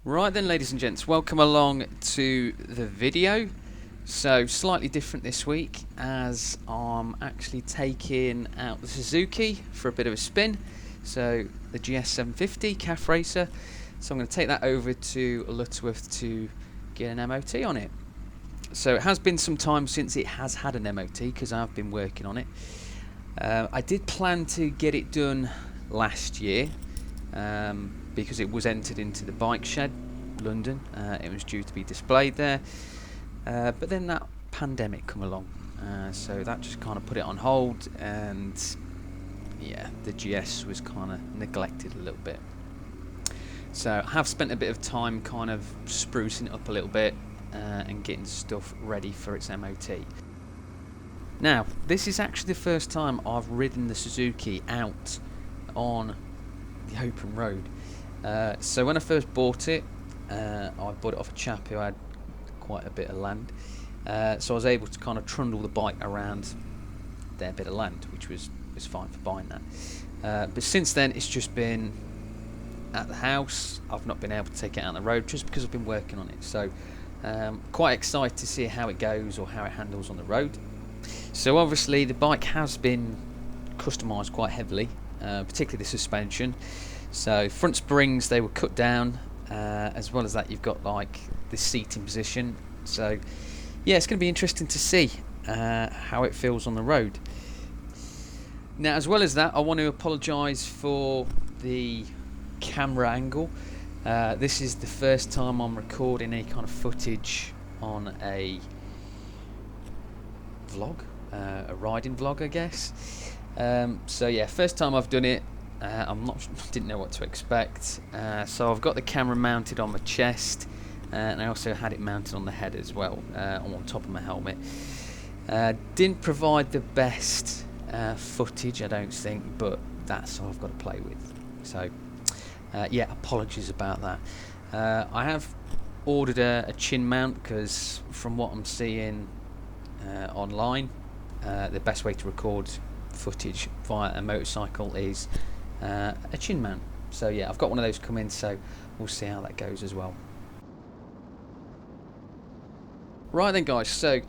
Right then, ladies and gents, welcome along to the video. So slightly different this week, as I'm actually taking out the Suzuki for a bit of a spin. So the GS750 calf racer. So I'm going to take that over to Lutterworth to get an MOT on it. So it has been some time since it has had an MOT because I've been working on it. I did plan to get it done last year because it was entered into the bike shed, London. It was due to be displayed there, but then that pandemic come along, so that just kind of put it on hold, and yeah, the GS was kind of neglected a little bit. So I have spent a bit of time kind of sprucing it up a little bit and getting stuff ready for its MOT. Now, this is actually the first time I've ridden the Suzuki out on the open road. So when I first bought it, I bought it off a chap who had quite a bit of land. So I was able to kind of trundle the bike around their bit of land, which was fine for buying that. But since then, it's just been at the house. I've not been able to take it out on the road just because I've been working on it. So quite excited to see how it goes or how it handles on the road. So obviously the bike has been customised quite heavily, particularly the suspension. So front springs, they were cut down, as well as that you've got like the seating position. So yeah, it's going to be interesting to see how it feels on the road. Now, as well as that, I want to apologise for the camera angle. This is the first time I'm recording any kind of footage on a vlog, a riding vlog, I guess. So yeah, first time I've done it. Didn't know what to expect. So I've got the camera mounted on my chest, and I also had it mounted on the head as well, on top of my helmet. Didn't provide the best footage, I don't think, but that's all I've got to play with. So yeah, apologies about that. I have ordered a chin mount because from what I'm seeing online, the best way to record footage via a motorcycle is a chin mount. So yeah, I've got one of those come in, so we'll see how that goes as well. Right then, guys, so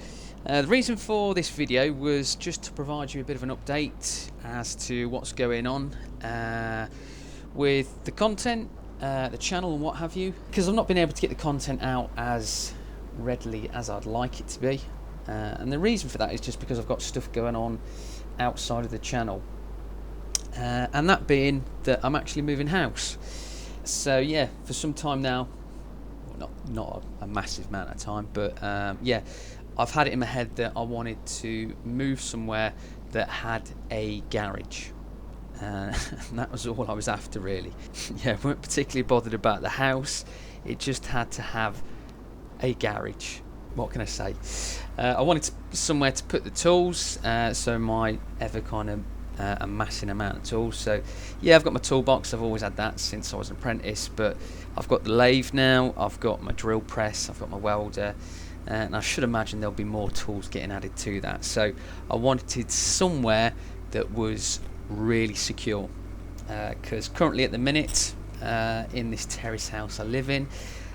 the reason for this video was just to provide you a bit of an update as to what's going on with the content, the channel and what have you, because I've not been able to get the content out as readily as I'd like it to be, and the reason for that is just because I've got stuff going on outside of the channel, and that being that I'm actually moving house. So yeah, for some time now, well, not a massive amount of time, but yeah, I've had it in my head that I wanted to move somewhere that had a garage. And that was all I was after, really. Yeah, I weren't particularly bothered about the house. It just had to have a garage. What can I say? I wanted somewhere to put the tools, so my ever kind of amassing amount of tools. So yeah, I've got my toolbox. I've always had that since I was an apprentice, but I've got the lathe now, I've got my drill press, I've got my welder, and I should imagine there'll be more tools getting added to that. So I wanted somewhere that was really secure, because currently at the minute, in this terrace house I live in,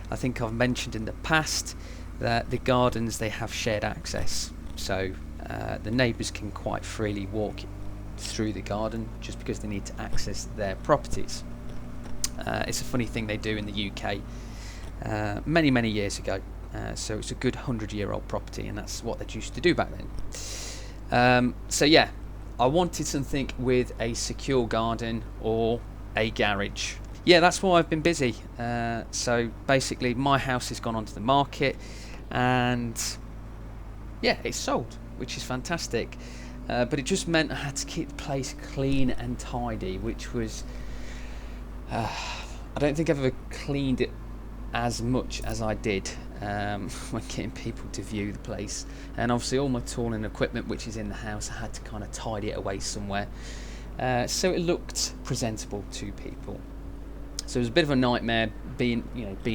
I think I've mentioned in the past that the gardens, they have shared access, so the neighbours can quite freely walk through the garden just because they need to access their properties. It's a funny thing they do in the UK, many years ago, so it's a good 100-year-old property, and that's what they used to do back then. So yeah, I wanted something with a secure garden or a garage. Yeah, that's why I've been busy. So basically my house has gone onto the market, and yeah, it's sold, which is fantastic. But it just meant I had to keep the place clean and tidy, which was I don't think I've ever cleaned it as much as I did when getting people to view the place. And obviously all my tooling and equipment which is in the house, I had to kind of tidy it away somewhere, so it looked presentable to people. So it was a bit of a nightmare being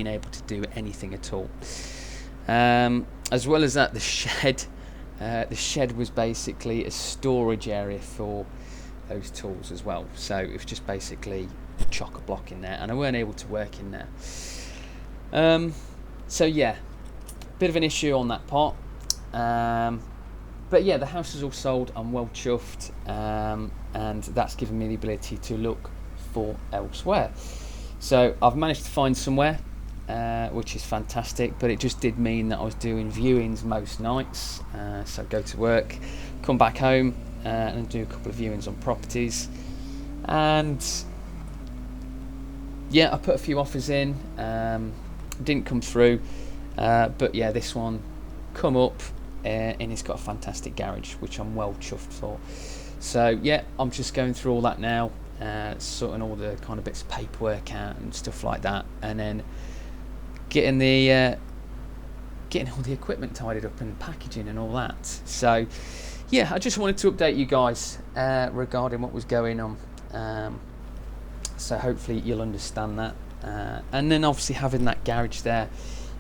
able to do anything at all. As well as that, the shed was basically a storage area for those tools as well, so it was just basically chock-a-block in there, and I weren't able to work in there. So yeah, bit of an issue on that part. But yeah, the house is all sold. I'm well chuffed, and that's given me the ability to look for elsewhere. So I've managed to find somewhere, which is fantastic, but it just did mean that I was doing viewings most nights. So I'd go to work, come back home, and do a couple of viewings on properties. And yeah, I put a few offers in, didn't come through, but yeah, this one come up, and it's got a fantastic garage, which I'm well chuffed for. So yeah, I'm just going through all that now, sorting all the kind of bits of paperwork out and stuff like that, and then getting all the equipment tidied up and packaging and all that. So yeah, I just wanted to update you guys regarding what was going on. So hopefully you'll understand that, and then obviously having that garage there,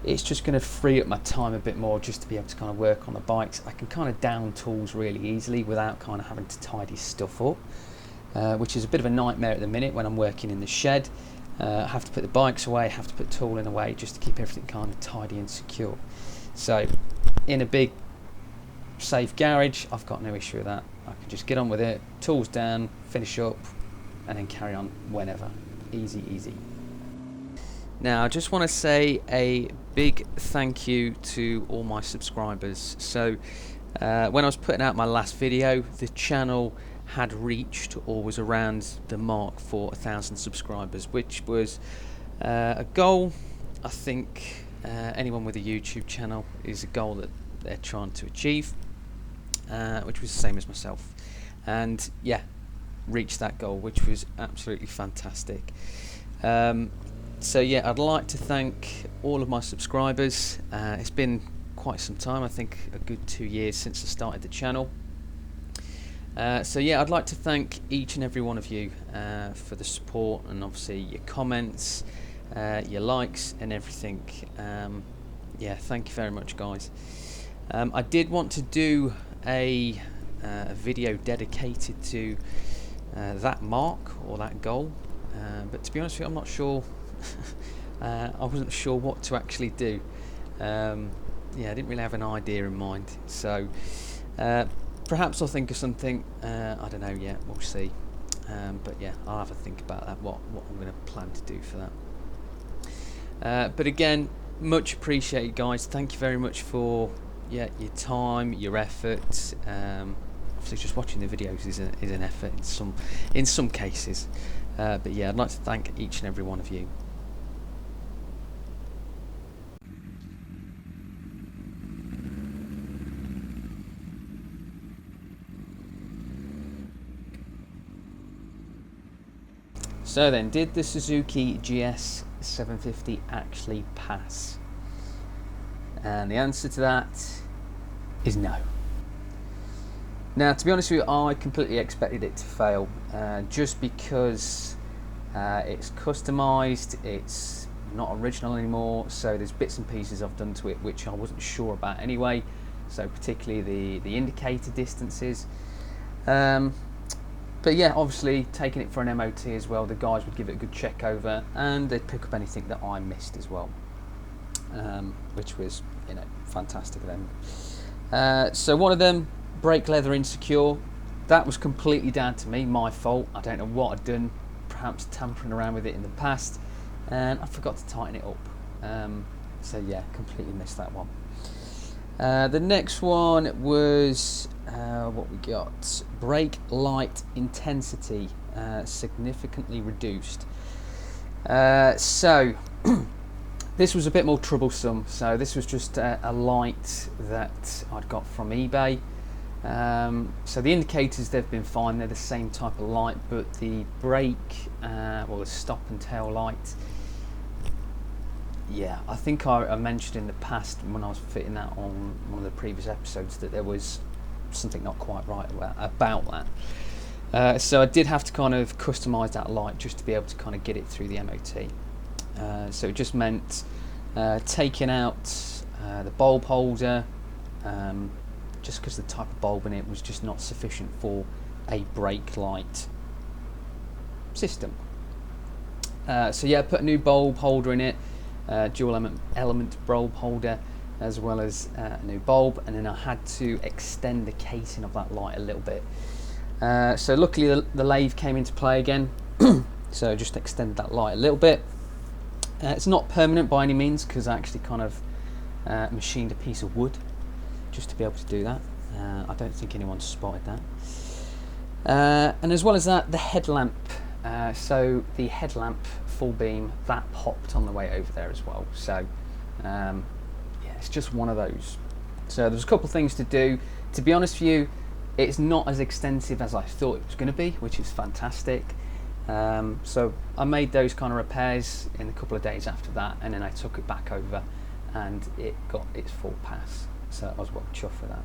it's just going to free up my time a bit more, just to be able to kind of work on the bikes. I can kind of down tools really easily without kind of having to tidy stuff up, which is a bit of a nightmare at the minute when I'm working in the shed. I have to put the bikes away, have to put tooling away, just to keep everything kind of tidy and secure. So in a big safe garage, I've got no issue with that. I can just get on with it, tools down, finish up, and then carry on whenever. Easy, easy. Now I just want to say a big thank you to all my subscribers. So when I was putting out my last video, the channel had reached or was around the mark for 1,000 subscribers, which was a goal. I think anyone with a YouTube channel is a goal that they're trying to achieve, which was the same as myself, and yeah, reached that goal, which was absolutely fantastic. So yeah, I'd like to thank all of my subscribers. It's been quite some time, I think a good 2 years since I started the channel. So yeah, I'd like to thank each and every one of you for the support, and obviously your comments, your likes and everything. Yeah, thank you very much, guys. I did want to do a video dedicated to that mark or that goal, but to be honest with you, I'm not sure. I wasn't sure what to actually do. Yeah, I didn't really have an idea in mind, so perhaps I'll think of something. I don't know yet, we'll see. But yeah, I'll have a think about that, what I'm going to plan to do for that. But again, much appreciated, guys. Thank you very much for your time, your effort. Obviously just watching the videos is an effort in some cases, but yeah, I'd like to thank each and every one of you. So then, did the Suzuki GS750 actually pass? And the answer to that is no. Now, to be honest with you, I completely expected it to fail, just because it's customised, it's not original anymore, so there's bits and pieces I've done to it which I wasn't sure about anyway, so particularly the indicator distances. But yeah, obviously taking it for an MOT as well, the guys would give it a good check over and they'd pick up anything that I missed as well, which was, you know, fantastic of them. So one of them, brake leather insecure. That was completely down to me, my fault. I don't know what I'd done, perhaps tampering around with it in the past, and I forgot to tighten it up. So yeah, completely missed that one. The next one was what we got. Brake light intensity significantly reduced. So this was a bit more troublesome. So this was just a light that I'd got from eBay. So the indicators, they've been fine, they're the same type of light, but the brake, well, the stop and tail light, yeah, I think I mentioned in the past when I was fitting that on one of the previous episodes that there was something not quite right about that. So I did have to kind of customise that light just to be able to kind of get it through the MOT. So it just meant taking out the bulb holder, just because the type of bulb in it was just not sufficient for a brake light system. So yeah, I put a new bulb holder in it, dual element bulb holder, as well as a new bulb, and then I had to extend the casing of that light a little bit. So luckily the lathe came into play again, so just extended that light a little bit. It's not permanent by any means, because I actually kind of machined a piece of wood just to be able to do that. I don't think anyone spotted that. And as well as that, the headlamp. So the headlamp full beam, that popped on the way over there as well. So yeah, it's just one of those. So there's a couple of things to do. To be honest with you, it's not as extensive as I thought it was going to be, which is fantastic. So I made those kind of repairs in a couple of days after that, and then I took it back over and it got its full pass. So I was well chuffed for that.